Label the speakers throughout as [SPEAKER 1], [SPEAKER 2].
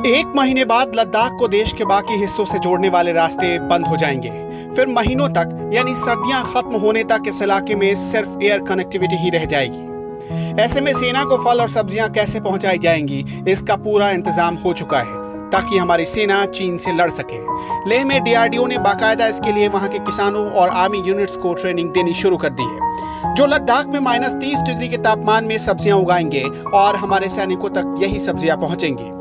[SPEAKER 1] एक महीने बाद लद्दाख को देश के बाकी हिस्सों से जोड़ने वाले रास्ते बंद हो जाएंगे। फिर महीनों तक यानी सर्दियां खत्म होने तक इस इलाके में सिर्फ एयर कनेक्टिविटी ही रह जाएगी। ऐसे में सेना को फल और सब्जियां कैसे पहुंचाई जाएंगी, इसका पूरा इंतजाम हो चुका है ताकि हमारी सेना चीन से लड़ सके। लेह में डीआरडीओ ने बाकायदा इसके लिए वहां के किसानों और आर्मी यूनिट्स को ट्रेनिंग देनी शुरू कर दी है, जो लद्दाख में -30 डिग्री के तापमान में सब्जियां उगाएंगे और हमारे सैनिकों तक यही सब्जियां पहुंचेंगी।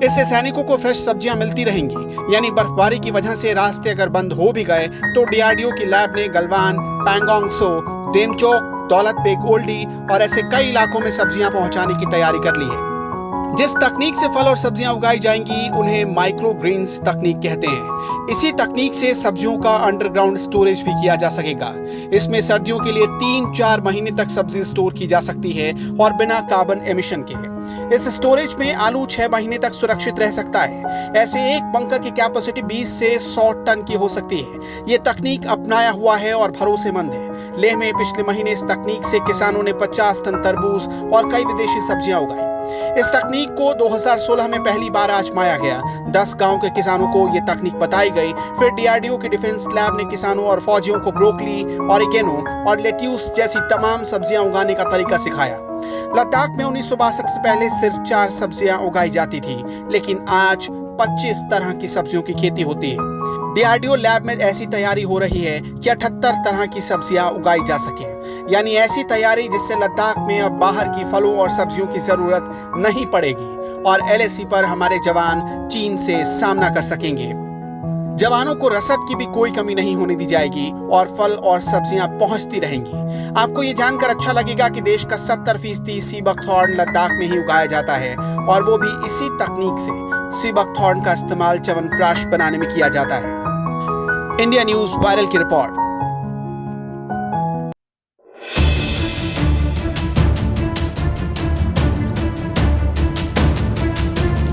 [SPEAKER 1] इससे सैनिकों को फ्रेश सब्जियां मिलती रहेंगी। यानी बर्फबारी की वजह से रास्ते अगर बंद हो भी गए तो डीआरडीओ की लैब ने गलवान, पैंगोंग सो, डेमचोक, दौलत बेग ओल्डी और ऐसे कई इलाकों में सब्जियां पहुंचाने की तैयारी कर ली है। जिस तकनीक से फल और सब्जियां उगाई जाएंगी उन्हें माइक्रो ग्रीन्स तकनीक कहते हैं। इसी तकनीक से सब्जियों का अंडरग्राउंड स्टोरेज भी किया जा सकेगा। इसमें सर्दियों के लिए 3-4 महीने तक सब्जी स्टोर की जा सकती है और बिना कार्बन एमिशन के। इस स्टोरेज में आलू 6 महीने तक सुरक्षित रह सकता है। ऐसे एक बंकर की कैपेसिटी 20 से 100 टन की हो सकती है। ये तकनीक अपनाया हुआ है और भरोसेमंद है। लेह में पिछले महीने इस तकनीक से किसानों ने 50 टन तरबूज और कई विदेशी सब्जियां उगाई। इस तकनीक को 2016 में पहली बार आजमाया गया। 10 गांव के किसानों को यह तकनीक बताई गई। फिर डीआरडीओ की डिफेंस लैब ने किसानों और फौजियों को ब्रोकली, ऑरिगेनो और लेट्यूस जैसी तमाम सब्जियां उगाने का तरीका सिखाया। लद्दाख में 1962 से पहले सिर्फ 4 सब्जियां उगाई जाती थी, लेकिन आज 25 तरह की सब्जियों की खेती होती है। डीआरडीओ लैब में ऐसी तैयारी हो रही है कि 78 तरह की सब्जियां उगाई जा सके। यानी ऐसी तैयारी जिससे लद्दाख में अब बाहर की फलों और सब्जियों की जरूरत नहीं पड़ेगी और एलएसी पर हमारे जवान चीन से सामना कर सकेंगे। जवानों को रसद की भी कोई कमी नहीं होने दी जाएगी और फल और सब्जियां पहुंचती रहेंगी। आपको ये जानकर अच्छा लगेगा कि देश का 70% सी बकथॉर्न लद्दाख में ही उगाया जाता है और वो भी इसी तकनीक से। सी बकथॉर्न का इस्तेमाल च्यवनप्राश बनाने में किया जाता है। इंडिया न्यूज वायरल की रिपोर्ट।